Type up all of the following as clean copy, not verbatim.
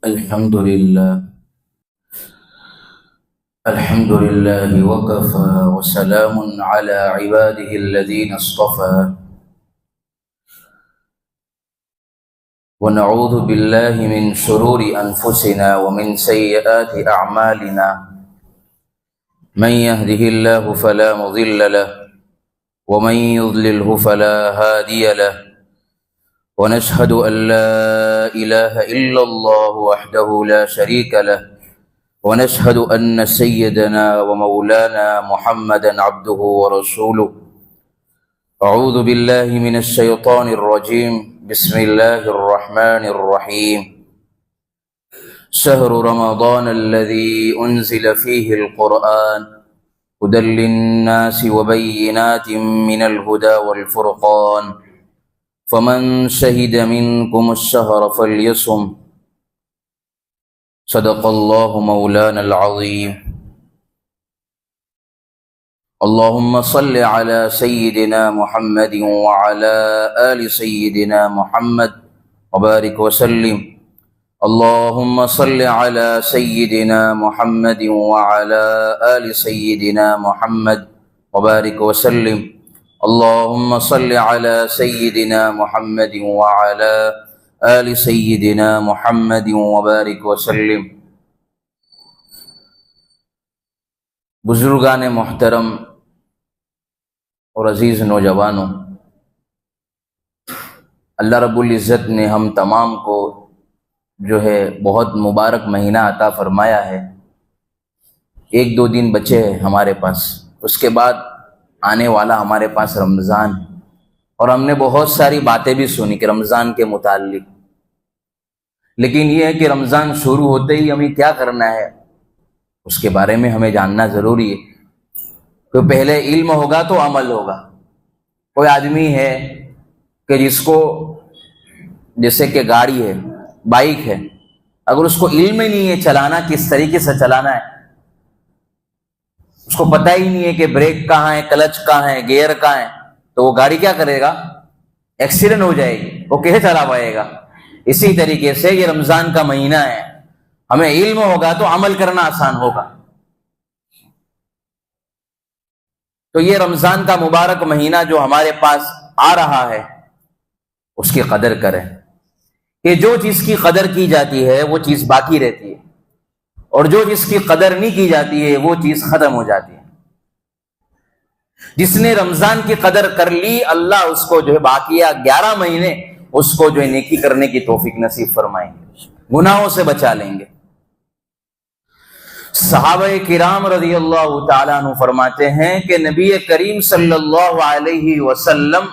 الحمد لله وكفى وسلام على عباده الذين اصطفى ونعوذ بالله من شرور أنفسنا ومن سيئات أعمالنا من يهده الله فلا مضل له ومن يضلله فلا هادي له ونشهد أن لا إله إلا الله وحده لا شريك له ونشهد أن سيدنا ومولانا محمدا عبده ورسوله. أعوذ بالله من الشيطان الرجيم. بسم الله الرحمن الرحيم. شهر رمضان الذي أنزل فيه القرآن هدى للناس وبينات من الهدى والفرقان فمن شهد منكم الشهر فليصم. صدق الله مولانا العظيم. اللهم صل على سيدنا محمد وعلى آل سيدنا محمد وبارك وسلم. اللهم صل على سيدنا محمد وعلى آل سيدنا محمد وبارك وسلم. اللهم صل على سيدنا محمد وعلى آل سيدنا محمد وبارك وسلم. بزرگان محترم اور عزیز نوجوانوں، اللہ رب العزت نے ہم تمام کو جو ہے بہت مبارک مہینہ عطا فرمایا ہے. 1-2 دن بچے ہیں ہمارے پاس، اس کے بعد آنے والا ہمارے پاس رمضان ہے، اور ہم نے بہت ساری باتیں بھی سنی کہ رمضان کے متعلق، لیکن یہ ہے کہ رمضان شروع ہوتے ہی ہمیں کیا کرنا ہے اس کے بارے میں ہمیں جاننا ضروری ہے. تو پہلے علم ہوگا تو عمل ہوگا. کوئی آدمی ہے کہ جس کو جیسے کہ گاڑی ہے، بائک ہے، اگر اس کو علم ہی نہیں ہے چلانا، کس طریقے سے چلانا ہے، اس کو پتہ ہی نہیں ہے کہ بریک کہاں ہے، کلچ کہاں ہے، گیئر کہاں ہے، تو وہ گاڑی کیا کرے گا؟ ایکسیڈنٹ ہو جائے گی. وہ کیسے چلا پائے گا؟ اسی طریقے سے یہ رمضان کا مہینہ ہے، ہمیں علم ہوگا تو عمل کرنا آسان ہوگا. تو یہ رمضان کا مبارک مہینہ جو ہمارے پاس آ رہا ہے اس کی قدر کریں، کہ جو چیز کی قدر کی جاتی ہے وہ چیز باقی رہتی ہے، اور جو جس کی قدر نہیں کی جاتی ہے وہ چیز ختم ہو جاتی ہے. جس نے رمضان کی قدر کر لی، اللہ اس کو جو ہے باقیہ 11 مہینے اس کو جو ہے نیکی کرنے کی توفیق نصیب فرمائیں گے، گناہوں سے بچا لیں گے. صحابہ کرام رضی اللہ تعالیٰ عنہ فرماتے ہیں کہ نبی کریم صلی اللہ علیہ وسلم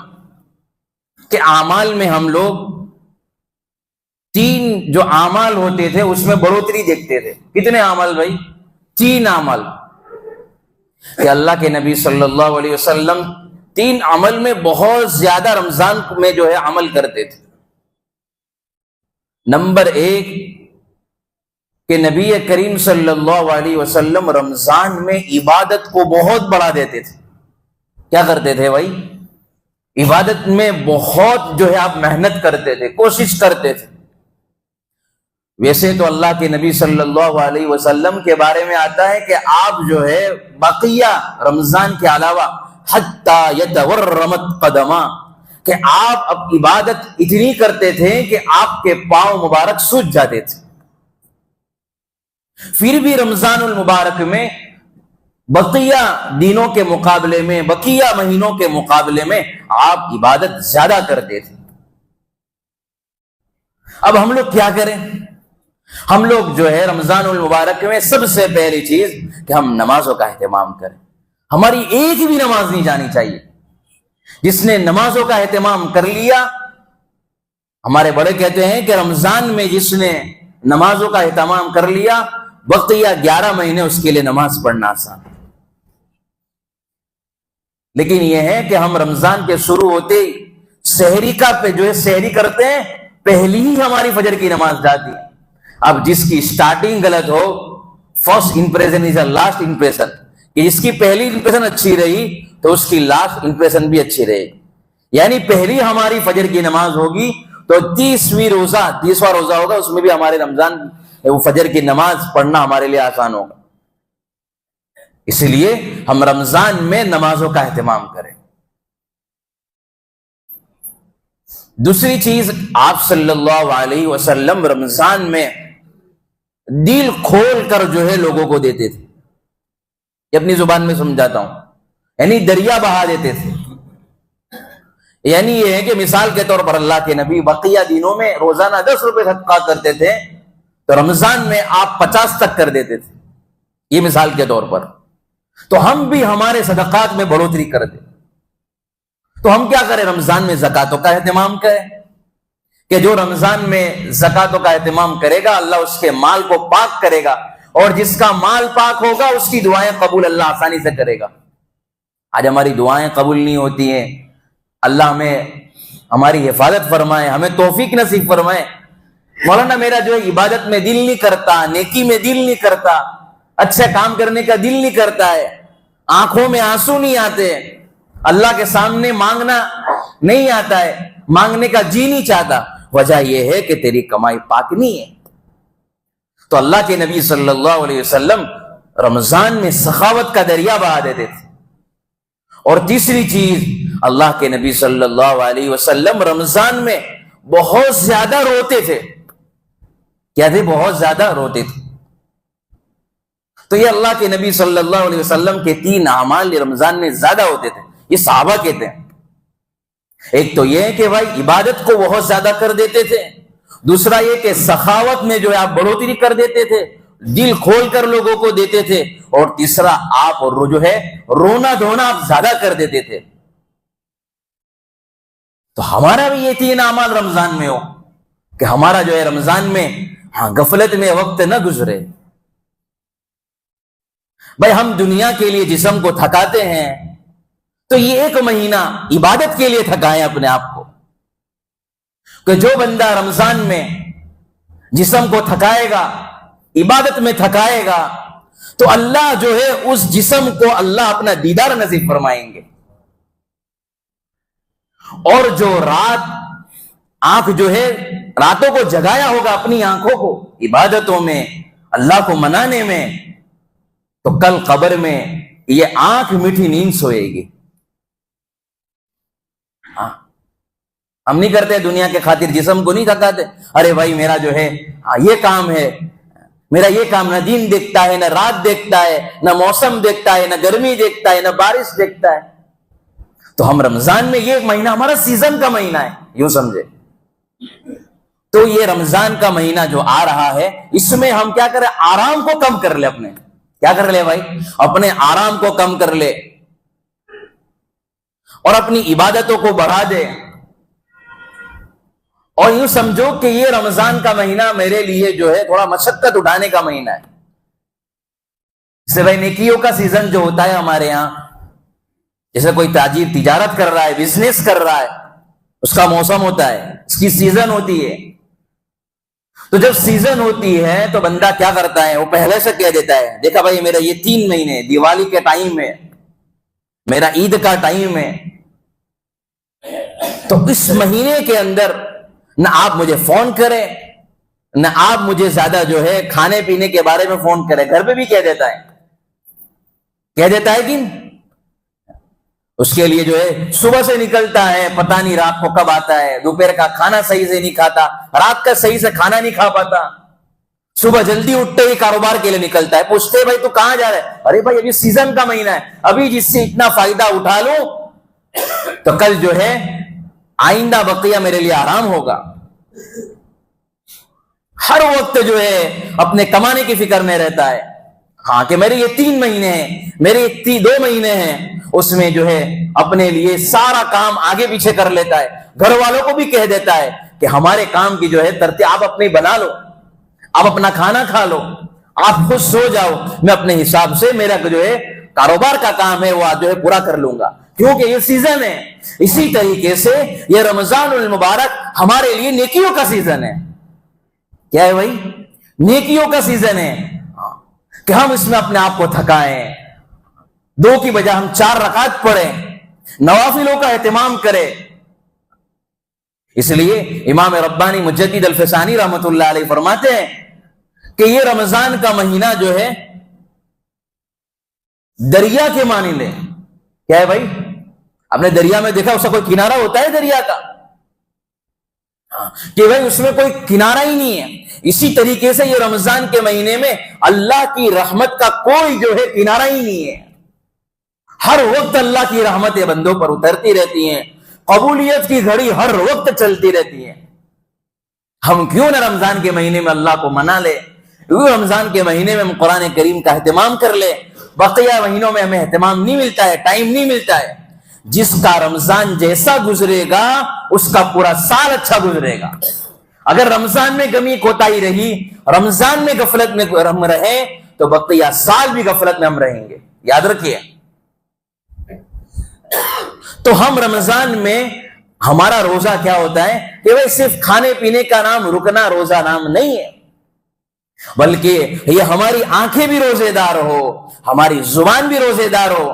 کے اعمال میں ہم لوگ 3 جو اعمال ہوتے تھے اس میں بڑھوتری دیکھتے تھے. کتنے اعمال بھائی؟ 3 اعمال کہ اللہ کے نبی صلی اللہ علیہ وسلم 3 عمل میں بہت زیادہ رمضان میں جو ہے عمل کرتے تھے. نمبر 1 کہ نبی کریم صلی اللہ علیہ وسلم رمضان میں عبادت کو بہت بڑھا دیتے تھے. کیا کرتے تھے بھائی؟ عبادت میں بہت جو ہے آپ محنت کرتے تھے، کوشش کرتے تھے. ویسے تو اللہ کے نبی صلی اللہ علیہ وسلم کے بارے میں آتا ہے کہ آپ جو ہے بقیہ رمضان کے علاوہ حتی یتورمت قدما، کہ آپ اب عبادت اتنی کرتے تھے کہ آپ کے پاؤں مبارک سوج جاتے تھے. پھر بھی رمضان المبارک میں بقیہ دنوں کے مقابلے میں، بقیہ مہینوں کے مقابلے میں آپ عبادت زیادہ کرتے تھے. اب ہم لوگ کیا کریں؟ ہم لوگ جو ہے رمضان المبارک میں سب سے پہلی چیز کہ ہم نمازوں کا اہتمام کریں. ہماری ایک بھی نماز نہیں جانی چاہیے. جس نے نمازوں کا اہتمام کر لیا، ہمارے بڑے کہتے ہیں کہ رمضان میں جس نے نمازوں کا اہتمام کر لیا، بقیہ 11 مہینے اس کے لیے نماز پڑھنا آسان. لیکن یہ ہے کہ ہم رمضان کے شروع ہوتے ہی سحری کا پہ جو ہے سحری کرتے ہیں، پہلی ہی ہماری فجر کی نماز جاتی. اب جس کی سٹارٹنگ غلط ہو، first impression is a last impression, کہ جس کی پہلی امپریشن اچھی رہی تو اس کی لاسٹ امپریشن بھی اچھی رہے گی. یعنی پہلی ہماری فجر کی نماز ہوگی تو 30واں روزہ ہوگا، اس میں بھی ہمارے رمضان وہ فجر کی نماز پڑھنا ہمارے لیے آسان ہوگا۔ اس لیے ہم رمضان میں نمازوں کا اہتمام کریں۔ دوسری چیز، آپ صلی اللہ علیہ وسلم رمضان میں دل کھول کر جو ہے لوگوں کو دیتے تھے۔ یہ اپنی زبان میں سمجھاتا ہوں، یعنی دریا بہا دیتے تھے۔ یعنی یہ ہے کہ مثال کے طور پر اللہ کے نبی بقیہ دنوں میں روزانہ 10 روپے صدقہ کرتے تھے، تو رمضان میں آپ 50 تک کر دیتے تھے، یہ مثال کے طور پر۔ تو ہم بھی ہمارے صدقات میں بڑھوتری کر دیں، تو ہم کیا کریں؟ رمضان میں زکاتوں کا اہتمام کریں، کہ جو رمضان میں زکاتوں کا اہتمام کرے گا اللہ اس کے مال کو پاک کرے گا، اور جس کا مال پاک ہوگا اس کی دعائیں قبول اللہ آسانی سے کرے گا۔ آج ہماری دعائیں قبول نہیں ہوتی ہیں، اللہ ہمیں ہماری حفاظت فرمائے، ہمیں توفیق نصیب فرمائے۔ مولانا میرا جو ہے عبادت میں دل نہیں کرتا، نیکی میں دل نہیں کرتا، اچھے کام کرنے کا دل نہیں کرتا ہے، آنکھوں میں آنسو نہیں آتے، اللہ کے سامنے مانگنا نہیں آتا ہے، مانگنے کا جی نہیں چاہتا۔ وجہ یہ ہے کہ تیری کمائی پاک نہیں ہے۔ تو اللہ کے نبی صلی اللہ علیہ وسلم رمضان میں سخاوت کا دریا بہا دیتے تھے۔ اور تیسری چیز، اللہ کے نبی صلی اللہ علیہ وسلم رمضان میں بہت زیادہ روتے تھے۔ کیا تھے؟ بہت زیادہ روتے تھے۔ تو یہ اللہ کے نبی صلی اللہ علیہ وسلم کے 3 اعمال رمضان میں زیادہ ہوتے تھے، یہ صحابہ کہتے ہیں۔ ایک تو یہ ہے کہ بھائی عبادت کو بہت زیادہ کر دیتے تھے، دوسرا یہ کہ سخاوت میں جو ہے آپ بڑھوتری کر دیتے تھے، دل کھول کر لوگوں کو دیتے تھے، اور تیسرا آپ جو ہے رونا دھونا آپ زیادہ کر دیتے تھے۔ تو ہمارا بھی یہ 3 اعمال رمضان میں ہو کہ ہمارا جو ہے رمضان میں غفلت میں وقت نہ گزرے۔ بھائی ہم دنیا کے لیے جسم کو تھکاتے ہیں، تو یہ 1 مہینہ عبادت کے لیے تھکائیں اپنے آپ کو، کہ جو بندہ رمضان میں جسم کو تھکائے گا، عبادت میں تھکائے گا، تو اللہ جو ہے اس جسم کو اللہ اپنا دیدار نصیب فرمائیں گے۔ اور جو آنکھ جو ہے راتوں کو جگایا ہوگا اپنی آنکھوں کو عبادتوں میں، اللہ کو منانے میں، تو کل قبر میں یہ آنکھ میٹھی نیند سوئے گی۔ ہم نہیں کرتے دنیا کے خاطر، جسم کو نہیں تھکاتے، ارے بھائی میرا جو ہے یہ کام ہے، میرا یہ کام، نہ دن دیکھتا ہے، نہ رات دیکھتا ہے، نہ موسم دیکھتا ہے، نہ گرمی دیکھتا ہے، نہ بارش دیکھتا ہے۔ تو ہم رمضان میں یہ مہینہ ہمارا سیزن کا مہینہ ہے، یوں سمجھے۔ تو یہ رمضان کا مہینہ جو آ رہا ہے، اس میں ہم کیا کریں؟ آرام کو کم کر لے، اپنے کیا کر لے بھائی؟ اپنے آرام کو کم کر لے، اور اپنی عبادتوں کو بڑھا دے۔ اور یوں سمجھو کہ یہ رمضان کا مہینہ میرے لیے جو ہے تھوڑا مشقت اٹھانے کا مہینہ ہے۔ جیسے بھائی نیکیوں کا سیزن جو ہوتا ہے ہمارے یہاں، جیسے کوئی تاجر تجارت کر رہا ہے، بزنس کر رہا ہے، اس کا موسم ہوتا ہے، اس کی سیزن ہوتی ہے۔ تو جب سیزن ہوتی ہے تو بندہ کیا کرتا ہے؟ وہ پہلے سے کہہ دیتا ہے، دیکھا بھائی میرا یہ 3 مہینے، دیوالی کے ٹائم ہے، میرا عید کا ٹائم ہے، تو اس مہینے کے اندر نہ آپ مجھے فون کریں، نہ آپ مجھے زیادہ جو ہے کھانے پینے کے بارے میں فون کریں۔ گھر پہ بھی کہہ دیتا ہے کہ اس کے لیے جو ہے صبح سے نکلتا ہے، پتہ نہیں رات کو کب آتا ہے، دوپہر کا کھانا صحیح سے نہیں کھاتا، رات کا صحیح سے کھانا نہیں کھا پاتا، صبح جلدی اٹھتے ہی کاروبار کے لیے نکلتا ہے۔ پوچھتے بھائی تو کہاں جا رہے؟ ارے بھائی ابھی سیزن کا مہینہ ہے، ابھی جس سے اتنا فائدہ اٹھا لوں تو کل جو ہے آئندہ بقیہ میرے لیے آرام ہوگا۔ ہر وقت جو ہے اپنے کمانے کی فکر میں رہتا ہے، ہاں کہ میرے یہ 3 مہینے ہیں، میرے 2 مہینے ہیں، اس میں جو ہے اپنے لیے سارا کام آگے پیچھے کر لیتا ہے۔ گھر والوں کو بھی کہہ دیتا ہے کہ ہمارے کام کی جو ہے ترتیب آپ اپنی بنا لو، آپ اپنا کھانا کھا لو، آپ خود سو جاؤ، میں اپنے حساب سے میرا جو ہے کاروبار کا کام ہے وہ جو ہے پورا کر لوں گا، کیونکہ یہ سیزن ہے۔ اسی طریقے سے یہ رمضان المبارک ہمارے لیے نیکیوں کا سیزن ہے۔ کیا ہے بھائی؟ نیکیوں کا سیزن ہے، کہ ہم اس میں اپنے آپ کو تھکائیں، 2 کی بجائے ہم 4 رکعت پڑھیں، نوافلوں کا اہتمام کریں۔ اس لیے امام ربانی مجدد الفسانی رحمۃ اللہ علیہ فرماتے ہیں کہ یہ رمضان کا مہینہ جو ہے دریا کے معنی لیں. کیا ہے بھائی؟ آپ نے دریا میں دیکھا اس کا کوئی کنارہ ہوتا ہے دریا کا؟ کہ بھائی اس میں کوئی کنارہ ہی نہیں ہے. اسی طریقے سے یہ رمضان کے مہینے میں اللہ کی رحمت کا کوئی جو ہے کنارہ ہی نہیں ہے. ہر وقت اللہ کی رحمتیں بندوں پر اترتی رہتی ہیں، قبولیت کی گھڑی ہر وقت چلتی رہتی ہے. ہم کیوں نہ رمضان کے مہینے میں اللہ کو منا لے؟ کیوں رمضان کے مہینے میں ہم قرآن کریم کا اہتمام کر لے؟ بقیہ مہینوں میں ہمیں اہتمام نہیں ملتا ہے، ٹائم نہیں ملتا ہے. جس کا رمضان جیسا گزرے گا اس کا پورا سال اچھا گزرے گا. اگر رمضان میں کمی کوتاہی رہی، رمضان میں غفلت میں ہم رہے تو بقیہ سال بھی غفلت میں ہم رہیں گے. یاد رکھیے. تو ہم رمضان میں ہمارا روزہ کیا ہوتا ہے کہ وہ صرف کھانے پینے کا نام، رکنا روزہ نام نہیں ہے، بلکہ یہ ہماری آنکھیں بھی روزے دار ہو، ہماری زبان بھی روزے دار ہو،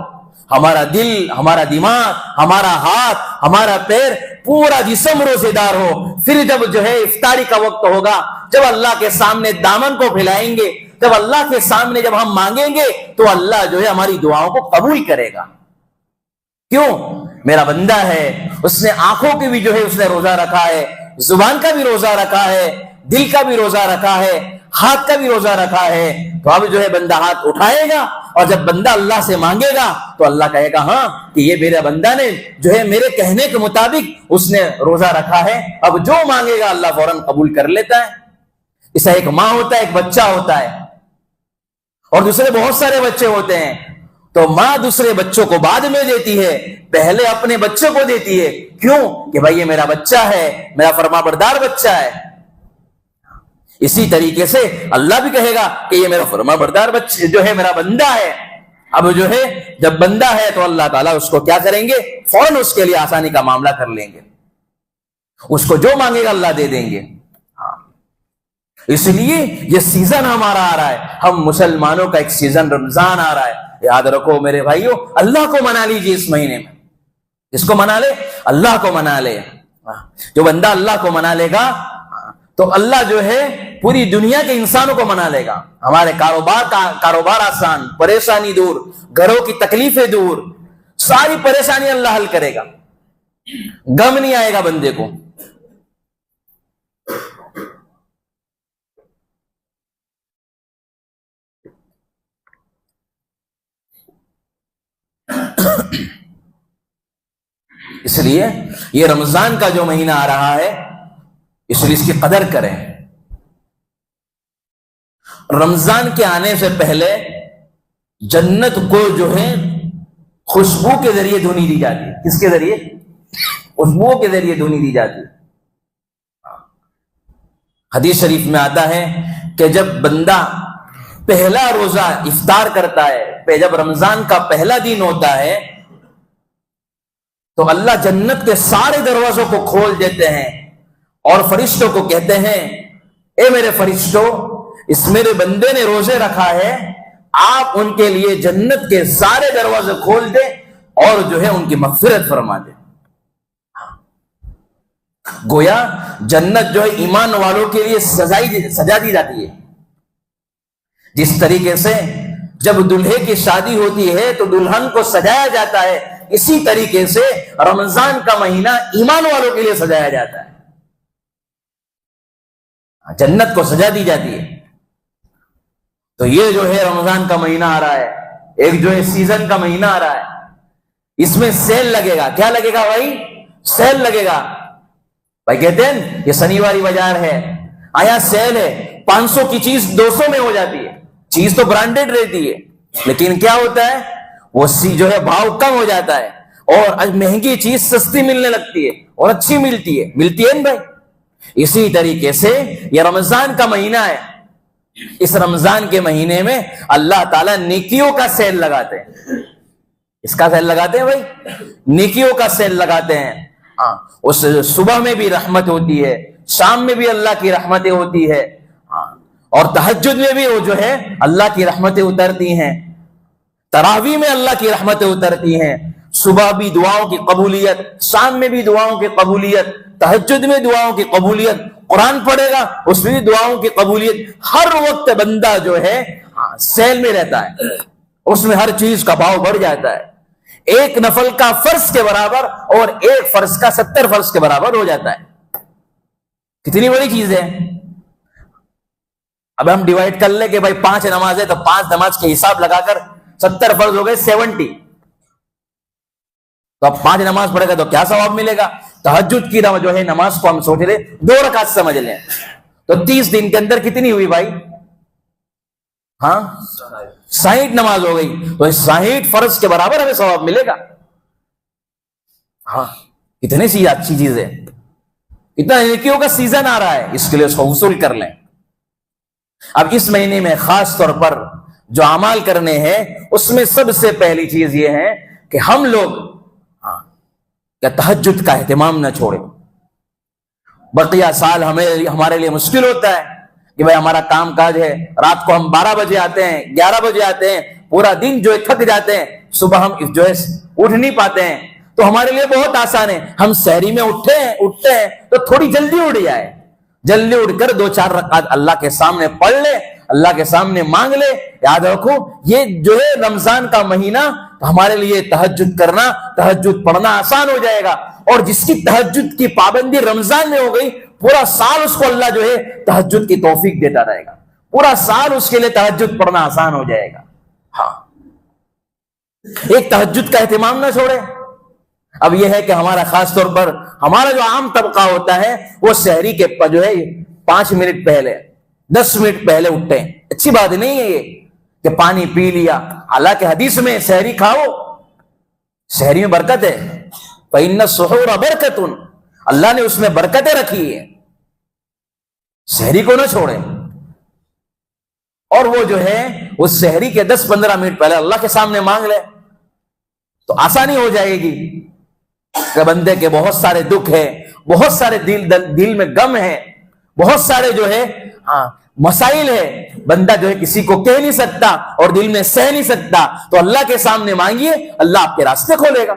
ہمارا دل، ہمارا دماغ، ہمارا ہاتھ، ہمارا پیر، پورا جسم روزے دار ہو. پھر جب جو ہے افطاری کا وقت ہوگا، جب اللہ کے سامنے دامن کو پھیلائیں گے، جب اللہ کے سامنے جب ہم مانگیں گے تو اللہ جو ہے ہماری دعاؤں کو قبول کرے گا. کیوں؟ میرا بندہ ہے، اس نے آنکھوں کی بھی جو ہے اس نے روزہ رکھا ہے، زبان کا بھی روزہ رکھا ہے، دل کا بھی روزہ رکھا ہے، ہاتھ کا بھی روزہ رکھا ہے. تو اب جو ہے بندہ ہاتھ اٹھائے گا اور جب بندہ اللہ سے مانگے گا تو اللہ کہے گا ہاں کہ یہ میرا بندہ نے جو ہے میرے کہنے کے مطابق اس نے روزہ رکھا ہے. اب جو مانگے گا اللہ فوراً قبول کر لیتا ہے. اسے ایک ماں ہوتا ہے، ایک بچہ ہوتا ہے، اور دوسرے بہت سارے بچے ہوتے ہیں. تو ماں دوسرے بچوں کو بعد میں دیتی ہے، پہلے اپنے بچے کو دیتی ہے. کیوں؟ کہ بھائی یہ میرا بچہ ہے، میرا فرما بردار بچہ ہے. اسی طریقے سے اللہ بھی کہے گا کہ یہ میرا فرما بردار بچہ جو ہے میرا بندہ ہے. اب جو ہے جب بندہ ہے تو اللہ تعالیٰ اس کو کیا کریں گے؟ فوراً اس کے لیے آسانی کا معاملہ کر لیں گے. اس کو جو مانگے گا اللہ دے دیں گے. اس لیے یہ سیزن ہمارا آ رہا ہے، ہم مسلمانوں کا ایک سیزن رمضان آ رہا ہے. یاد رکھو میرے بھائیو، اللہ کو منا لیجیے اس مہینے میں. اس کو منا لے، اللہ کو منا لے. جو بندہ اللہ کو منا لے گا تو اللہ جو ہے پوری دنیا کے انسانوں کو منا لے گا. ہمارے کاروبار آسان، پریشانی دور، گھروں کی تکلیفیں دور، ساری پریشانی اللہ حل کرے گا. غم نہیں آئے گا بندے کو. اس لیے یہ رمضان کا جو مہینہ آ رہا ہے اس لیے اس کی قدر کریں. رمضان کے آنے سے پہلے جنت کو جو ہے خوشبو کے ذریعے دھونی دی جاتی ہے. کس کے ذریعے؟ خوشبو کے ذریعے دھونی دی جاتی ہے. حدیث شریف میں آتا ہے کہ جب بندہ پہلا روزہ افطار کرتا ہے، جب رمضان کا پہلا دن ہوتا ہے تو اللہ جنت کے سارے دروازوں کو کھول دیتے ہیں اور فرشتوں کو کہتے ہیں اے میرے فرشتوں، اس میرے بندے نے روزے رکھا ہے، آپ ان کے لیے جنت کے سارے دروازے کھول دیں اور جو ہے ان کی مغفرت فرما دیں. گویا جنت جو ہے ایمان والوں کے لیے سجا دی جاتی ہے. جس طریقے سے جب دلہے کی شادی ہوتی ہے تو دلہن کو سجایا جاتا ہے، اسی طریقے سے رمضان کا مہینہ ایمان والوں کے لیے سجایا جاتا ہے. جنت کو سجا دی جاتی ہے. تو یہ جو ہے رمضان کا مہینہ آ رہا ہے، ایک جو ہے سیزن کا مہینہ آ رہا ہے. اس میں سیل لگے گا. کیا لگے گا بھائی؟ سیل لگے گا. بھائی کہتے ہیں یہ شنیواری بازار ہے، آیا سیل ہے، 500 کی چیز 200 میں ہو جاتی ہے. چیز تو برانڈیڈ رہتی ہے لیکن کیا ہوتا ہے وہ جو ہے بھاؤ کم ہو جاتا ہے اور مہنگی چیز سستی ملنے لگتی ہے اور اچھی ملتی ہے نا بھائی. اسی طریقے سے یہ رمضان کا مہینہ ہے. اس رمضان کے مہینے میں اللہ تعالیٰ نیکیوں کا سیل لگاتے ہیں. اس کا سیل لگاتے ہیں بھائی، نیکیوں کا سیل لگاتے ہیں. اس صبح میں بھی رحمت ہوتی ہے، شام میں بھی اللہ کی رحمتیں ہوتی ہے، اور تہجد میں بھی وہ جو ہے اللہ کی رحمتیں اترتی ہیں، تراویح میں اللہ کی رحمتیں اترتی ہیں، صبح بھی دعاؤں کی قبولیت، شام میں بھی دعاؤں کی قبولیت، تہجد میں دعاؤں کی قبولیت، قرآن پڑھے گا اس میں بھی دعاؤں کی قبولیت. ہر وقت بندہ جو ہے سیل میں رہتا ہے، اس میں ہر چیز کا بھاؤ بڑھ جاتا ہے. ایک نفل کا فرض کے برابر اور ایک فرض کا 70 فرض کے برابر ہو جاتا ہے. کتنی بڑی چیز ہے. اب ہم ڈیوائڈ کر لیں کہ بھائی 5 نماز ہے تو 5 نماز کے حساب لگا کر 70 فرض ہو گئے 70. تو اب 5 نماز پڑھے گا تو کیا ثواب ملے گا؟ تہجد کی جو ہے نماز کو ہم سوچ رہے 2 رکعت سمجھ لیں تو 30 دن کے اندر کتنی ہوئی بھائی؟ ہاں 60 نماز ہو گئی. تو 60 فرض کے برابر ہمیں ثواب ملے گا. ہاں کتنی سی اچھی چیز ہے. اتنا نیکیوں کا سیزن آ رہا ہے، اس کے لیے اس کو وصول کر لیں. اب اس مہینے میں خاص طور پر جو اعمال کرنے ہیں اس میں سب سے پہلی چیز یہ ہے کہ ہم لوگ تہجد کا اہتمام نہ چھوڑیں. بقیہ سال ہمارے لیے مشکل ہوتا ہے کہ بھائی ہمارا کام کاج ہے، رات کو ہم 12 بجے آتے ہیں، 11 بجے آتے ہیں، پورا دن جو ہے تھک جاتے ہیں، صبح ہم جو ہے اٹھ نہیں پاتے ہیں. تو ہمارے لیے بہت آسان ہے، ہم سحری میں اٹھتے ہیں تو تھوڑی جلدی اٹھ جائے، جلدی اٹھ کر 2-4 رکعت اللہ کے سامنے پڑھ لے، اللہ کے سامنے مانگ لے. یاد رکھو یہ جو ہے رمضان کا مہینہ ہمارے لیے تہجد کرنا، تہجد پڑھنا آسان ہو جائے گا. اور جس کی تہجد کی پابندی رمضان میں ہو گئی پورا سال اس کو اللہ جو ہے تہجد کی توفیق دیتا رہے گا. پورا سال اس کے لیے تہجد پڑھنا آسان ہو جائے گا. ہاں ایک تہجد کا اہتمام نہ چھوڑے. اب یہ ہے کہ ہمارا خاص طور پر ہمارا جو عام طبقہ ہوتا ہے وہ سحری کے جو ہے 5 منٹ پہلے 10 منٹ پہلے اٹھتے ہیں. اچھی بات نہیں ہے یہ کہ پانی پی لیا. حالانکہ حدیث میں سحری کھاؤ، سحری میں برکت ہے. فَإِنَّ السُّحُورَ بَرْكَةٌ، اللہ نے اس میں برکتیں رکھی ہیں. سحری کو نہ چھوڑیں. اور وہ جو ہے اس سحری کے 10-15 منٹ پہلے اللہ کے سامنے مانگ لے تو آسانی ہو جائے گی. کہ بندے کے بہت سارے دکھ ہے، بہت سارے دل میں غم ہے، بہت سارے جو ہے مسائل ہے، بندہ جو ہے کسی کو کہہ نہیں سکتا اور دل میں سہ نہیں سکتا. تو اللہ کے سامنے مانگیے، اللہ آپ کے راستے کھولے گا.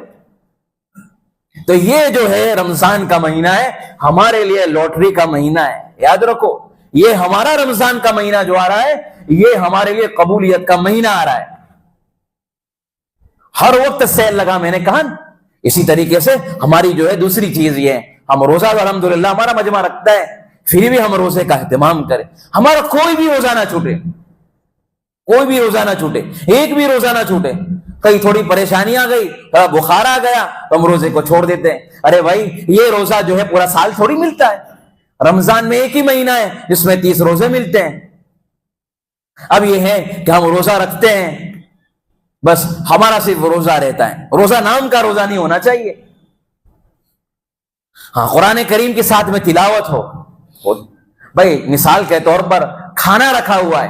تو یہ جو ہے رمضان کا مہینہ ہے ہمارے لیے لاٹری کا مہینہ ہے. یاد رکھو یہ ہمارا رمضان کا مہینہ جو آ رہا ہے یہ ہمارے لیے قبولیت کا مہینہ آ رہا ہے. ہر وقت سیل لگا، میں نے کہا. اسی طریقے سے ہماری جو ہے دوسری چیز یہ ہے ہم روزہ الحمدللہ ہمارا مجمع رکھتا ہے، پھر بھی ہم روزے کا اہتمام کریں. ہمارا کوئی بھی روزہ نہ چھوٹے، کوئی بھی روزہ نہ چھوٹے، ایک بھی روزہ نہ چھوٹے. کئی تھوڑی پریشانی آ گئی، تھوڑا بخار آ گیا تو ہم روزے کو چھوڑ دیتے ہیں. ارے بھائی یہ روزہ جو ہے پورا سال تھوڑی ملتا ہے. رمضان میں ایک ہی مہینہ ہے جس میں 30 روزے ملتے ہیں. اب یہ ہے کہ ہم روزہ رکھتے ہیں، بس ہمارا صرف روزہ رہتا ہے. روزہ نام کا روزہ نہیں ہونا چاہیے. ہاں قرآن کریم کے ساتھ میں تلاوت ہو. بھائی مثال کے طور پر کھانا رکھا ہوا ہے،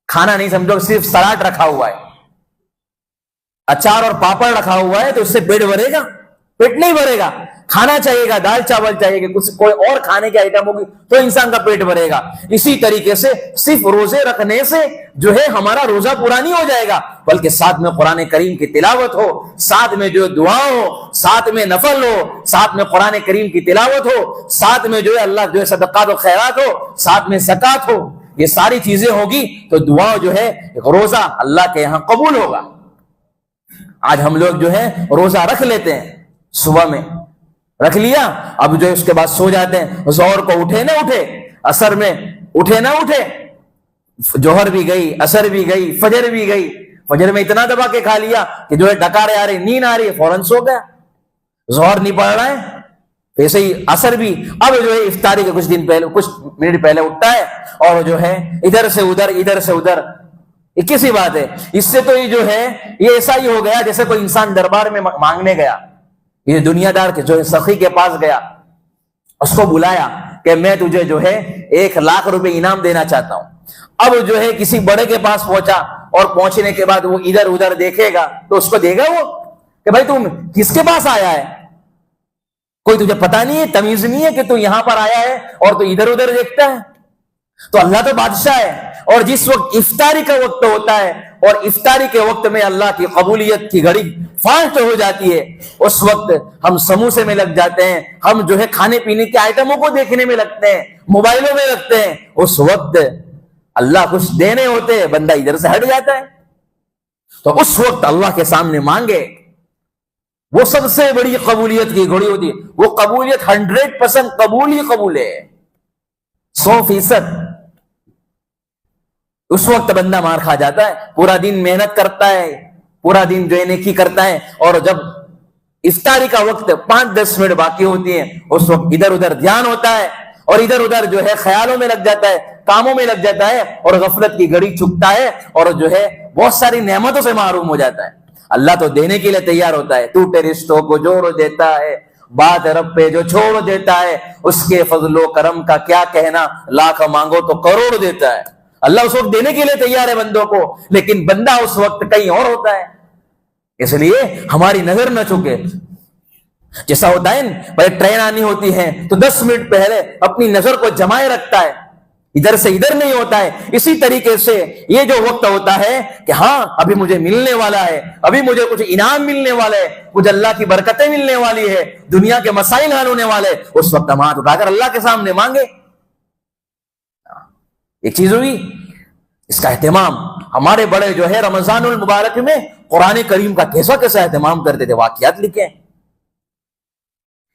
کھانا نہیں سمجھو صرف سلاڈ رکھا ہوا ہے، اچار اور پاپڑ رکھا ہوا ہے تو اس سے پیٹ بھرے گا؟ پیٹ نہیں بھرے گا. کھانا چاہیے گا، دال چاول چاہیے گا، کچھ کوئی اور کھانے کی آئٹم ہوگی تو انسان کا پیٹ بھرے گا. اسی طریقے سے صرف روزے رکھنے سے جو ہے ہمارا روزہ پورا نہیں ہو جائے گا، بلکہ ساتھ میں قرآن کریم کی تلاوت ہو، ساتھ میں جو دعا ہو، ساتھ میں نفل ہو، ساتھ میں قرآن کریم کی تلاوت ہو، ساتھ میں جو ہے اللہ جو ہے صدقات و خیرات ہو، ساتھ میں زکات ہو. یہ ساری چیزیں ہوگی تو دعا جو ہے روزہ اللہ کے یہاں قبول ہوگا. آج ہم لوگ جو ہے روزہ رکھ لیتے ہیں، صبح میں رکھ لیا، اب جو ہے اس کے بعد سو جاتے ہیں. ظہر کو اٹھے نہ اٹھے، عصر میں اٹھے نہ اٹھے، جوہر بھی گئی، عصر بھی گئی، فجر بھی گئی. فجر میں اتنا دبا کے کھا لیا کہ جو ہے ڈکارے آ رہی، نیند آ رہی ہے، فوراً سو گیا. ظہر نہیں پڑھ رہا ہے، ایسے ہی عصر بھی. اب جو ہے افطاری کے کچھ دن پہلے، کچھ منٹ پہلے اٹھتا ہے اور جو ہے ادھر سے ادھر، ادھر سے ادھر. یہ کیسی بات ہے؟ اس سے تو یہ جو ہے یہ ایسا ہی ہو گیا جیسے کوئی انسان دربار میں مانگنے گیا. یہ دنیا دار کے جو ہے سخی کے پاس گیا، اس کو بلایا کہ میں تجھے جو ہے 1,00,000 روپے انعام دینا چاہتا ہوں. اب جو ہے کسی بڑے کے پاس پہنچا اور پہنچنے کے بعد وہ ادھر ادھر دیکھے گا تو اس کو دے گا وہ کہ بھائی تم کس کے پاس آیا ہے؟ کوئی تجھے پتا نہیں ہے، تمیز نہیں ہے کہ تو یہاں پر آیا ہے اور تو ادھر ادھر دیکھتا ہے. تو اللہ تو بادشاہ ہے، اور جس وقت افطاری کا وقت ہوتا ہے اور افطاری کے وقت میں اللہ کی قبولیت کی گھڑی فاسٹ ہو جاتی ہے، اس وقت ہم سموسے میں لگ جاتے ہیں، ہم جو ہے کھانے پینے کے آئٹموں کو دیکھنے میں لگتے ہیں، موبائلوں میں لگتے ہیں، اس وقت اللہ کچھ دینے ہوتے ہیں، بندہ ادھر سے ہٹ جاتا ہے۔ تو اس وقت اللہ کے سامنے مانگے، وہ سب سے بڑی قبولیت کی گھڑی ہوتی ہے، وہ قبولیت 100% قبول ہی قبول ہے، 100%۔ اس وقت بندہ مار کھا جاتا ہے، پورا دن محنت کرتا ہے، پورا دن جو ہے نیکی کرتا ہے، اور جب افطاری کا وقت 5-10 منٹ باقی ہوتی ہیں، اس وقت ادھر ادھر دھیان ہوتا ہے، اور ادھر ادھر جو ہے خیالوں میں لگ جاتا ہے، کاموں میں لگ جاتا ہے، اور غفلت کی گھڑی چکتا ہے، اور جو ہے بہت ساری نعمتوں سے محروم ہو جاتا ہے۔ اللہ تو دینے کے لیے تیار ہوتا ہے، ٹوٹے رشتوں کو جوڑ دیتا ہے، بات رب پہ جو چھوڑ دیتا ہے، اس کے فضل و کرم کا کیا کہنا، لاکھ مانگو تو کروڑ دیتا ہے۔ اللہ اس وقت دینے کے لیے تیار ہے بندوں کو، لیکن بندہ اس وقت کہیں اور ہوتا ہے، اس لیے ہماری نظر نہ چکے۔ جیسا ہوتا ہے بھائی ٹرین آنی ہوتی ہے تو 10 منٹ پہلے اپنی نظر کو جمائے رکھتا ہے، ادھر سے ادھر نہیں ہوتا ہے۔ اسی طریقے سے یہ جو وقت ہوتا ہے کہ ہاں ابھی مجھے ملنے والا ہے، ابھی مجھے کچھ انعام ملنے والا ہے، کچھ اللہ کی برکتیں ملنے والی ہے، دنیا کے مسائل حل ہونے والے، اس وقت ہم ہاتھ اٹھا کر اللہ کے سامنے مانگے۔ ایک چیز ہوئی اس کا اہتمام، ہمارے بڑے جو ہے رمضان المبارک میں قرآن کریم کا کیسا کیسا اہتمام کرتے تھے، واقعات لکھے۔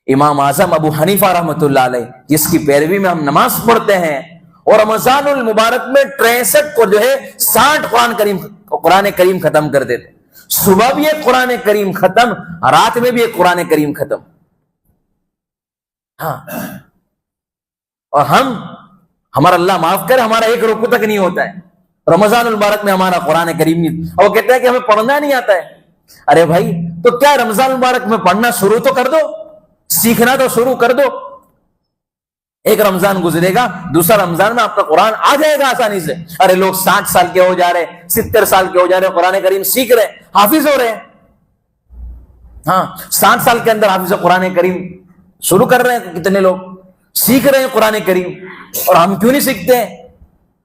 امام اعظم ابو حنیفہ رحمۃ اللہ علیہ، جس کی پیروی میں ہم نماز پڑھتے ہیں، اور رمضان المبارک میں 63 کو جو ہے 60 قرآن کریم ختم کرتے تھے، صبح بھی ایک قرآن کریم ختم، رات میں بھی ایک قرآن کریم ختم۔ ہاں، اور ہمارا اللہ معاف کرے، ہمارا ایک رکوع تک نہیں ہوتا ہے رمضان المبارک میں، ہمارا قرآن کریم نہیں، اور وہ کہتے ہیں کہ ہمیں پڑھنا نہیں آتا ہے۔ ارے بھائی تو کیا رمضان المبارک میں پڑھنا شروع تو کر دو، سیکھنا تو شروع کر دو۔ ایک رمضان گزرے گا، دوسرا رمضان میں آپ کا قرآن آ جائے گا آسانی سے۔ ارے لوگ 60 سال کے ہو جا رہے، 70 سال کے ہو جا رہے، قرآن کریم سیکھ رہے، حافظ ہو رہے ہیں۔ ہاں، 60 سال کے اندر حافظ قرآن کریم شروع کر رہے ہیں، کتنے لوگ سیکھ رہے ہیں قرآن کریم، اور ہم کیوں نہیں سیکھتے ہیں؟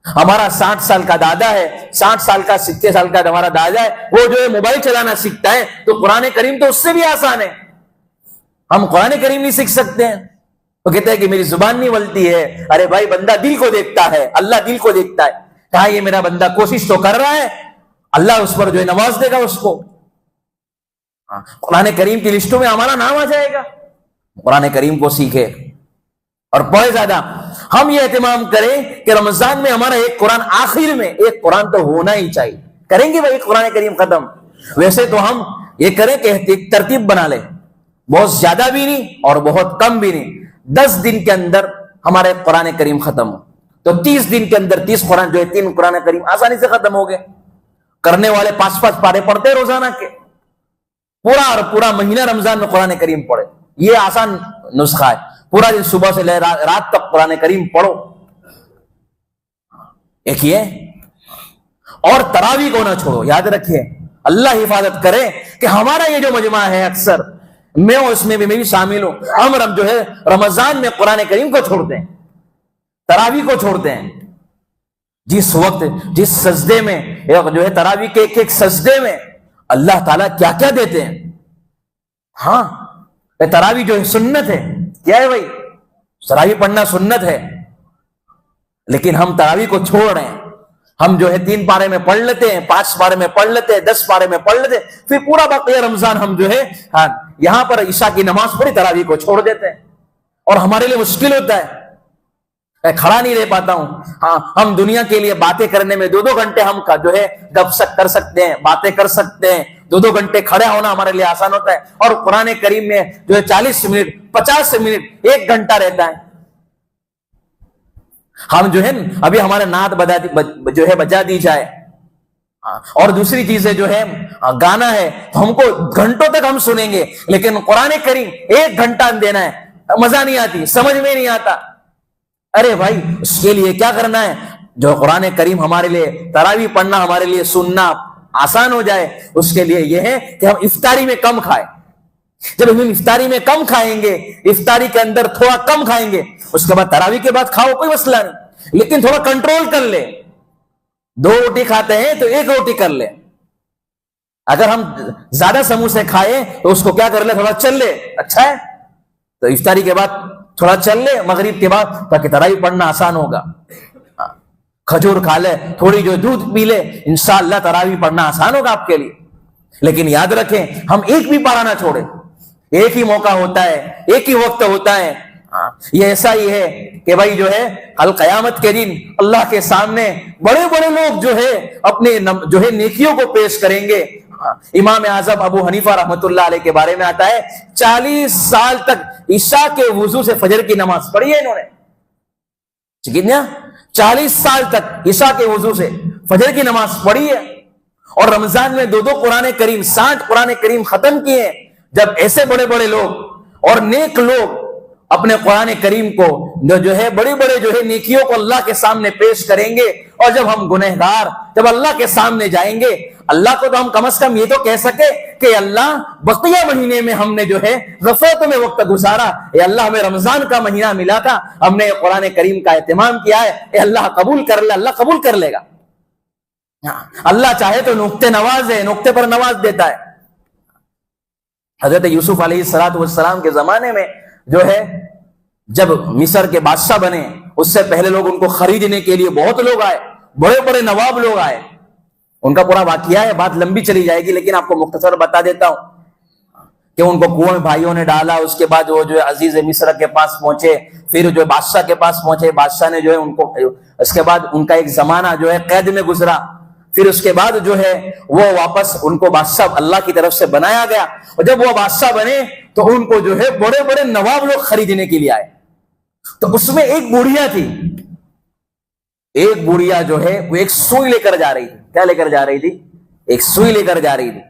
ہمارا 60 سال کا دادا ہے، 60 سال کا 70 سال کا ہمارا دادا ہے، وہ جو ہے موبائل چلانا سیکھتا ہے، تو قرآن کریم تو اس سے بھی آسان ہے، ہم قرآن کریم نہیں سیکھ سکتے ہیں؟ وہ کہتے ہیں کہ میری زبان نہیں بولتی ہے۔ ارے بھائی بندہ دل کو دیکھتا ہے، اللہ دل کو دیکھتا ہے، کہا یہ میرا بندہ کوشش تو کر رہا ہے، اللہ اس پر جو ہے نواز دے گا اس کو، قرآن کریم کی لسٹوں میں ہمارا نام آ جائے گا۔ قرآن کریم کو سیکھے اور بہت زیادہ ہم یہ اہتمام کریں کہ رمضان میں ہمارا ایک قرآن، آخر میں ایک قرآن تو ہونا ہی چاہیے۔ کریں گے بھائی قرآن کریم ختم، ویسے تو ہم یہ کریں کہ ایک ترتیب بنا لیں، بہت زیادہ بھی نہیں اور بہت کم بھی نہیں، 10 دن کے اندر ہمارے قرآن کریم ختم ہو تو 30 دن کے اندر 30 قرآن جو ہے 3 قرآن کریم آسانی سے ختم ہو گئے۔ کرنے والے 5 پارے پڑھتے ہیں روزانہ کے، پورا مہینہ رمضان میں قرآن کریم پڑھے، یہ آسان نسخہ ہے۔ پورا دن صبح سے لے رات تک قرآن کریم پڑھو، ایک یہ، اور تراویح کو نہ چھوڑو۔ یاد رکھیے، اللہ حفاظت کرے کہ ہمارا یہ جو مجمع ہے، اکثر میں اس میں بھی شامل ہوں، ہم جو ہے رمضان میں قرآن کریم کو چھوڑتے ہیں، تراویح کو چھوڑتے ہیں۔ جس وقت جس سجدے میں جو ہے تراویح کے ایک سجدے میں اللہ تعالیٰ کیا کیا دیتے ہیں۔ ہاں، تراویح جو ہے سنت ہے، کیا ہے بھائی؟ تراویح پڑھنا سنت ہے، لیکن ہم تراویح کو چھوڑ رہے ہیں۔ ہم جو ہے 3 پارے میں پڑھ لیتے ہیں، 5 پارے میں پڑھ لیتے ہیں، 10 پارے میں پڑھ لیتے ہیں، پھر پورا باقی رمضان ہم جو ہے یہاں پر عشاء کی نماز پڑھی، تراویح کو چھوڑ دیتے ہیں، اور ہمارے لیے مشکل ہوتا ہے، میں کھڑا نہیں رہ پاتا ہوں۔ ہاں، ہم دنیا کے لیے باتیں کرنے میں 2 گھنٹے ہم کا جو ہے گپ سپ کر سکتے ہیں، باتیں کر سکتے ہیں، 2 گھنٹے کھڑے ہونا ہمارے لیے آسان ہوتا ہے، اور قرآن کریم میں جو ہے 40 منٹ 50 منٹ 1 گھنٹہ رہتا ہے۔ ہم جو ہے ابھی ہمارا نعت جو ہے بجا دی جائے، اور دوسری چیزیں جو ہے گانا ہے تو ہم کو گھنٹوں تک ہم سنیں گے، لیکن قرآن کریم 1 گھنٹہ دینا ہے، مزہ نہیں آتی، سمجھ میں نہیں آتا۔ ارے بھائی اس کے لیے کیا کرنا ہے؟ جو قرآن کریم ہمارے لیے تراویح پڑھنا ہمارے لیے سننا آسان ہو جائے، اس کے لیے یہ ہے کہ ہم افطاری میں کم کھائیں۔ جب ہم افطاری میں کم کھائیں گے، افطاری کے اندر تھوڑا کم کھائیں گے، اس کے بعد تراویح کے بعد کھاؤ، کوئی مسئلہ نہیں، لیکن تھوڑا کنٹرول کر لے. 2 روٹی کھاتے ہیں تو 1 روٹی کر لے. اگر ہم زیادہ سموسے کھائیں تو اس کو کیا کر لے, تھوڑا چل لے, اچھا ہے. تو افطاری کے بعد تھوڑا چل لے, مغرب کے بعد, تاکہ تراویح پڑھنا آسان ہوگا. کھجور کھا لے, تھوڑی جو دودھ پی لے, انشاءاللہ تراویح پڑھنا آسان ہوگا آپ کے لیے. لیکن یاد رکھیں, ہم ایک بھی پارا نہ چھوڑیں. ایک ہی موقع ہوتا ہے, ایک ہی وقت ہوتا ہے. یہ ایسا ہی ہے کہ بھائی جو ہے کل قیامت کے دن اللہ کے سامنے بڑے بڑے لوگ جو ہے اپنے جو ہے نیکیوں کو پیش کریں گے. امام اعظم ابو حنیفہ رحمۃ اللہ علیہ کے بارے میں آتا ہے 40 سال تک عشاء کے وضو سے فجر کی نماز پڑھی ہے انہوں نے. کتنا؟ 40 سال تک عشاء کے وضو سے فجر کی نماز پڑھی ہے. اور رمضان میں 2 قرآن کریم 60 قرآن کریم ختم کیے. جب ایسے بڑے بڑے لوگ اور نیک لوگ اپنے قرآن کریم کو جو ہے بڑے بڑے جو ہے نیکیوں کو اللہ کے سامنے پیش کریں گے, اور جب ہم گنہگار جب اللہ کے سامنے جائیں گے, اللہ کو تو ہم کم از کم یہ تو کہہ سکے کہ اللہ بقیہ مہینے میں ہم نے جو ہے غفلت میں وقت گزارا, اے اللہ ہمیں رمضان کا مہینہ ملا تھا, ہم نے قرآن کریم کا اہتمام کیا ہے, اے اللہ قبول کر لے. اللہ قبول کر لے گا. اللہ چاہے تو نقطے نواز ہے, نقطے پر نواز دیتا ہے. حضرت یوسف علیہ السلام کے زمانے میں جو ہے جب مصر کے بادشاہ بنے, اس سے پہلے لوگ ان کو خریدنے کے لیے بہت لوگ آئے, بڑے بڑے نواب لوگ آئے. ان کا پورا واقعہ ہے, بات لمبی چلی جائے گی, لیکن آپ کو مختصر بتا دیتا ہوں کہ ان کو کنویں میں بھائیوں نے ڈالا. اس کے بعد وہ جو ہے عزیز مصر کے پاس پہنچے, پھر جو بادشاہ کے پاس پہنچے. بادشاہ نے جو ہے ان کو, اس کے بعد ان کا ایک زمانہ جو ہے قید میں گزرا. پھر اس کے بعد جو ہے وہ واپس ان کو بادشاہ اللہ کی طرف سے بنایا گیا. اور جب وہ بادشاہ بنے تو ان کو جو ہے بڑے بڑے نواب لوگ خریدنے کے لیے آئے. تو اس میں ایک بوڑھیا تھی, ایک بوڑھیا جو ہے وہ ایک سوئی لے کر جا رہی تھی. کیا لے کر جا رہی تھی؟ ایک سوئی لے کر جا رہی تھی.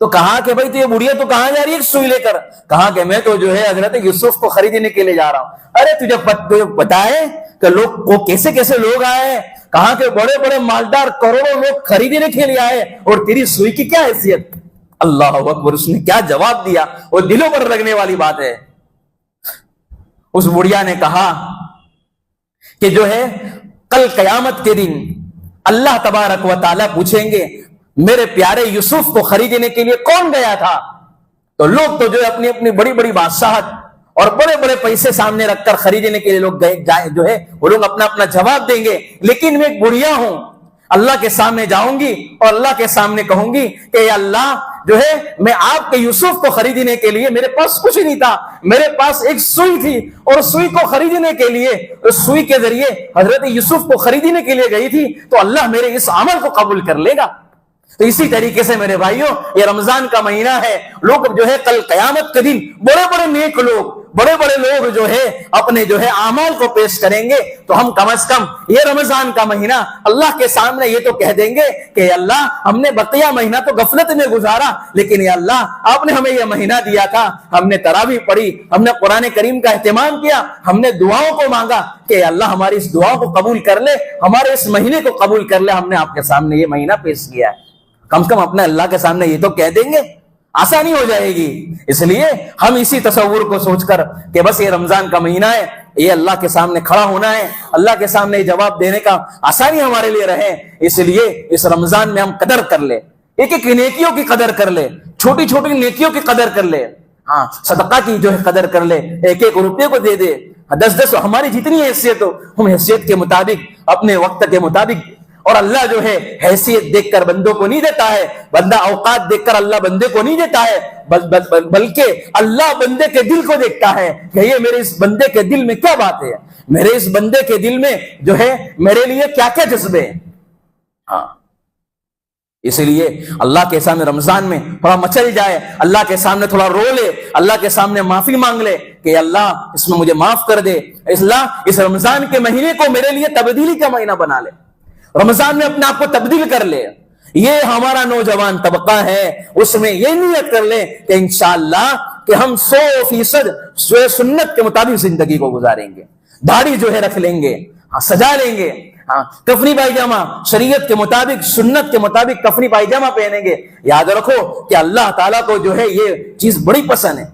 تو کہا کہ بھائی تو یہ بوڑھیا تو کہاں جا رہی ہے ایک سوئی لے کر؟ کہا کہ میں تو جو ہے حضرت یوسف کو خریدنے کے لیے جا رہا ہوں. ارے تجھے پتا ہے کہ لوگ وہ کیسے کیسے لوگ آئے ہیں, کہاں کہ بڑے بڑے مالدار کروڑوں لوگ خریدنے کے لیے آئے, اور تیری سوئی کی کیا حیثیت؟ اللہ اکبر. اس نے کیا جواب دیا, وہ دلوں پر لگنے والی بات ہے. اس بڑھیا نے کہا کہ جو ہے کل قیامت کے دن اللہ تبارک و تعالیٰ پوچھیں گے میرے پیارے یوسف کو خریدنے کے لیے کون گیا تھا؟ تو لوگ تو جو ہے اپنی اپنی بڑی بڑی بادشاہت اور بڑے بڑے پیسے سامنے رکھ کر خریدنے کے لیے لوگ گئے جو ہے وہ لوگ اپنا اپنا جواب دیں گے. لیکن میں ایک بڑھیا ہوں, اللہ کے سامنے جاؤں گی اور اللہ کے سامنے کہوں گی کہ اللہ جو ہے میں آپ کے یوسف کو خریدنے کے لیے میرے پاس کچھ نہیں تھا, میرے پاس ایک سوئی تھی, اور سوئی کو خریدنے کے لیے اس سوئی کے ذریعے حضرت یوسف کو خریدنے کے لیے گئی تھی, تو اللہ میرے اس عمل کو قبول کر لے گا. تو اسی طریقے سے میرے بھائیوں یہ رمضان کا مہینہ ہے. لوگ جو ہے کل قیامت کے دن بڑے بڑے نیک لوگ, بڑے بڑے لوگ جو ہے اپنے جو ہے اعمال کو پیش کریں گے. تو ہم کم از کم یہ رمضان کا مہینہ اللہ کے سامنے یہ تو کہہ دیں گے کہ اللہ ہم نے بقیہ مہینہ تو غفلت میں گزارا, لیکن یا اللہ آپ نے ہمیں یہ مہینہ دیا تھا, ہم نے تراویح پڑھی, ہم نے قرآن کریم کا اہتمام کیا, ہم نے دعاؤں کو مانگا کہ اللہ ہماری اس دعا کو قبول کر لے, ہمارے اس مہینے کو قبول کر لے. ہم نے آپ کے سامنے یہ مہینہ پیش کیا ہے. کم سے کم اپنے اللہ کے سامنے یہ تو کہہ دیں گے, آسانی ہو جائے گی. اس لیے ہم اسی تصور کو سوچ کر کہ بس یہ رمضان کا مہینہ ہے, یہ اللہ کے سامنے کھڑا ہونا ہے, اللہ کے سامنے جواب دینے کا آسانی ہمارے لیے رہے. اس لیے اس رمضان میں ہم قدر کر لے, ایک ایک نیکیوں کی قدر کر لے, چھوٹی چھوٹی نیکیوں کی قدر کر لے, ہاں صدقہ کی جو ہے قدر کر لے, ایک ایک روپے کو دے دے, 10 ہماری جتنی حیثیت ہو ہم حیثیت کے مطابق اپنے وقت کے مطابق. اور اللہ جو ہے حیثیت دیکھ کر بندوں کو نہیں دیتا ہے, بندہ اوقات دیکھ کر اللہ بندے کو نہیں دیتا ہے, بلکہ اللہ بندے کے دل کو دیکھتا ہے کہ یہ میرے اس بندے کے دل میں کیا بات ہے, میرے اس بندے کے دل میں جو ہے میرے لیے کیا کیا جذبے ہیں. ہاں اس لیے اللہ کے سامنے رمضان میں تھوڑا مچل جائے, اللہ کے سامنے تھوڑا رو لے, اللہ کے سامنے معافی مانگ لے کہ اللہ اس میں مجھے معاف کر دے, اللہ اس رمضان کے مہینے کو میرے لیے تبدیلی کا مہینہ بنا لے, رمضان میں اپنے آپ کو تبدیل کر لے. یہ ہمارا نوجوان طبقہ ہے, اس میں یہ نیت کر لے کہ انشاءاللہ کہ ہم 100% سنت کے مطابق زندگی کو گزاریں گے, داڑھی جو ہے رکھ لیں گے, سجا لیں گے, کفنی پائجامہ شریعت کے مطابق سنت کے مطابق کفنی پائجامہ پہنیں گے. یاد رکھو کہ اللہ تعالیٰ کو جو ہے یہ چیز بڑی پسند ہے.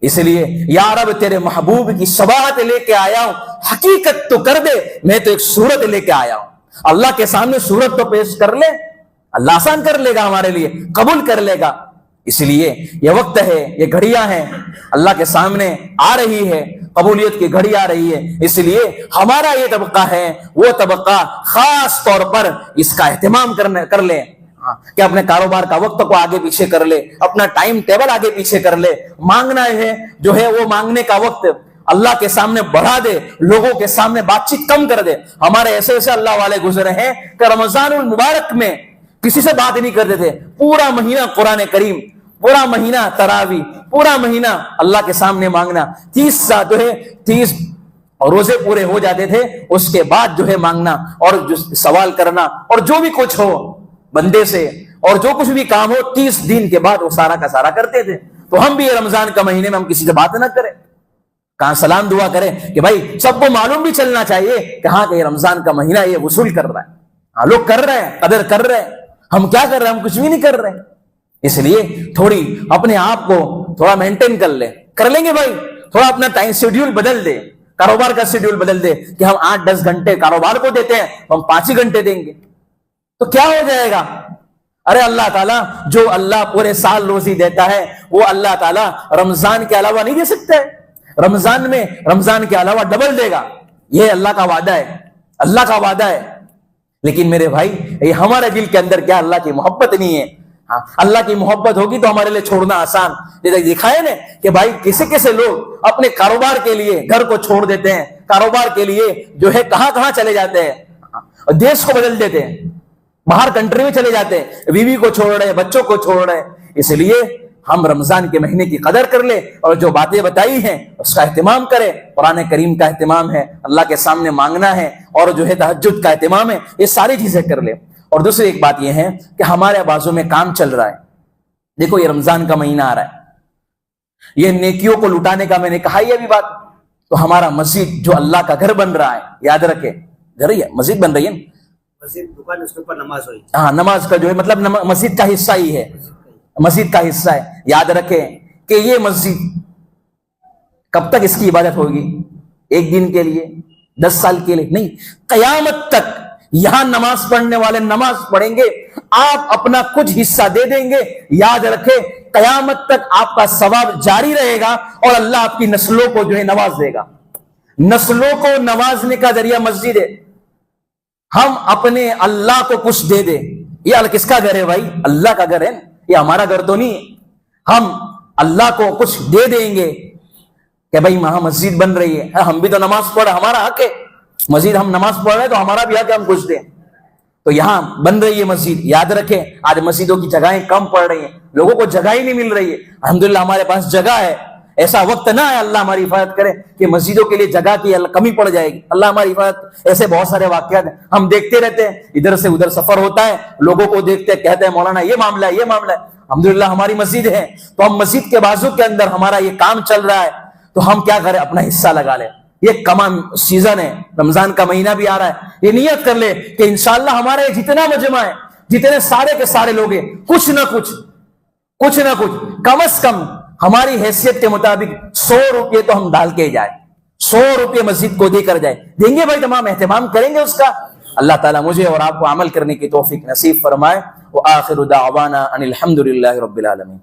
اس لیے یا رب تیرے محبوب کی شباہت لے کے آیا ہوں، حقیقت تو کر دے، میں تو ایک صورت لے کے آیا ہوں۔ اللہ کے سامنے صورت تو پیش کر لے، اللہ آسان کر لے گا، ہمارے لیے قبول کر لے گا۔ اس لیے یہ وقت ہے، یہ گھڑیاں ہیں، اللہ کے سامنے آ رہی ہے، قبولیت کی گھڑی آ رہی ہے۔ اس لیے ہمارا یہ طبقہ ہے، وہ طبقہ خاص طور پر اس کا اہتمام کر لے کہ اپنے کاروبار کا وقت کو آگے پیچھے کر لے، اپنا ٹائم ٹیبل آگے پیچھے کر لے، مانگنا ہے جو ہے وہ مانگنے کا وقت اللہ کے سامنے بڑھا دے، لوگوں کے سامنے بات چیت کم کر دے۔ ہمارے ایسے ایسے اللہ والے گزرے ہیں کہ رمضان المبارک میں کسی سے بات نہیں کرتے تھے، پورا مہینہ قرآن کریم، پورا مہینہ تراویح، پورا مہینہ اللہ کے سامنے مانگنا، 30 روزے پورے ہو جاتے تھے، اس کے بعد جو ہے مانگنا اور جو سوال کرنا اور جو بھی کچھ ہو بندے سے اور جو کچھ بھی کام ہو 30 دن کے بعد وہ سارا کا سارا کرتے تھے۔ تو ہم بھی یہ رمضان کا مہینے میں ہم کسی سے بات نہ کریں، کہاں سلام دعا کریں کہ بھائی سب کو معلوم بھی چلنا چاہیے کہ ہاں کہ یہ رمضان کا مہینہ یہ وصول کر رہا ہے، ہاں لوگ کر رہے ہیں، قدر کر رہے ہیں، ہم کیا کر رہے ہیں؟ ہم کچھ بھی نہیں کر رہے۔ اس لیے تھوڑی اپنے آپ کو تھوڑا مینٹین کر لیں گے بھائی، تھوڑا اپنا ٹائم شیڈیول بدل دے، کاروبار کا شیڈیول بدل دے کہ ہم 8-10 گھنٹے کاروبار کو دیتے ہیں، ہم 5 ہی گھنٹے دیں گے تو کیا ہو جائے گا؟ ارے اللہ تعالیٰ جو اللہ پورے سال روزی دیتا ہے وہ اللہ تعالیٰ رمضان کے علاوہ نہیں دے سکتا ہے، رمضان کے علاوہ ڈبل دے گا، یہ اللہ کا وعدہ ہے، اللہ کا وعدہ ہے۔ لیکن میرے بھائی یہ ہمارے دل کے اندر کیا اللہ کی محبت نہیں ہے؟ اللہ کی محبت ہوگی تو ہمارے لیے چھوڑنا آسان۔ دکھائے نا کہ بھائی کیسے لوگ اپنے کاروبار کے لیے گھر کو چھوڑ دیتے ہیں، کاروبار کے لیے جو ہے کہاں چلے جاتے ہیں، دیش کو بدل دیتے ہیں، باہر کنٹری میں چلے جاتے ہیں، بیوی کو چھوڑ رہے ہیں، بچوں کو چھوڑ رہے ہیں۔ اس لیے ہم رمضان کے مہینے کی قدر کر لیں اور جو باتیں بتائی ہیں اس کا اہتمام کریں۔ قرآن کریم کا اہتمام ہے، اللہ کے سامنے مانگنا ہے اور جو ہے تہجد کا اہتمام ہے، یہ ساری چیزیں کر لیں۔ اور دوسری ایک بات یہ ہے کہ ہمارے بازو میں کام چل رہا ہے، دیکھو یہ رمضان کا مہینہ آ رہا ہے، یہ نیکیوں کو لٹانے کا میں نے کہا یہ بھی بات، تو ہمارا مسجد جو اللہ کا گھر بن رہا ہے، یاد رکھے گھر ہی ہے، مسجد بن رہی ہے، مسجد دکان اس کے اوپر نماز ہوئی، ہاں نماز کا جو ہے مطلب مسجد کا حصہ ہی ہے، مسجد کا حصہ ہے۔ یاد رکھیں کہ یہ مسجد کب تک اس کی عبادت ہوگی؟ 1 دن کے لیے، 10 سال کے لیے نہیں، قیامت تک یہاں نماز پڑھنے والے نماز پڑھیں گے، آپ اپنا کچھ حصہ دے دیں گے، یاد رکھیں قیامت تک آپ کا ثواب جاری رہے گا اور اللہ آپ کی نسلوں کو جو ہے نواز دے گا۔ نسلوں کو نوازنے کا ذریعہ مسجد ہے۔ ہم اپنے اللہ کو کچھ دے دیں، یہ کس کا گھر ہے بھائی؟ اللہ کا گھر ہے، یہ ہمارا گھر تو نہیں ہے۔ ہم اللہ کو کچھ دے دیں گے کہ بھائی وہاں مسجد بن رہی ہے، ہم بھی تو نماز پڑھ، ہمارا حق ہے، مسجد ہم نماز پڑھ رہے ہیں تو ہمارا بھی حق ہے ہم کچھ دیں۔ تو یہاں بن رہی ہے مسجد، یاد رکھیں آج مسجدوں کی جگہیں کم پڑ رہی ہیں، لوگوں کو جگہ ہی نہیں مل رہی ہے۔ الحمدللہ ہمارے پاس جگہ ہے، ایسا وقت نہ ہے اللہ ہماری حفاظت کرے کہ مسجدوں کے لیے جگہ کی کمی پڑ جائے گی، اللہ ہماری حفاظت۔ ایسے بہت سارے واقعات ہیں، ہم دیکھتے رہتے ہیں، ادھر سے ادھر سفر ہوتا ہے، لوگوں کو دیکھتے کہتے ہیں مولانا یہ معاملہ ہے، یہ معاملہ ہے۔ الحمدللہ ہماری مسجد ہے تو ہم مسجد کے بازو کے اندر ہمارا یہ کام چل رہا ہے، تو ہم کیا کریں؟ اپنا حصہ لگا لیں۔ یہ کمان سیزن ہے، رمضان کا مہینہ بھی آ رہا ہے، یہ نیت کر لے کہ انشاءاللہ ہمارے جتنا مجمع ہے، جتنے سارے کے سارے لوگ ہیں، کچھ نہ کچھ کم از کم ہماری حیثیت کے مطابق 100 روپے تو ہم ڈال کے جائیں، 100 روپے مسجد کو دے کر جائیں، دیں گے بھائی، تمام اہتمام کریں گے اس کا۔ اللہ تعالیٰ مجھے اور آپ کو عمل کرنے کی توفیق نصیب فرمائے۔ وآخر دعوانا ان الحمد للہ رب العالمین۔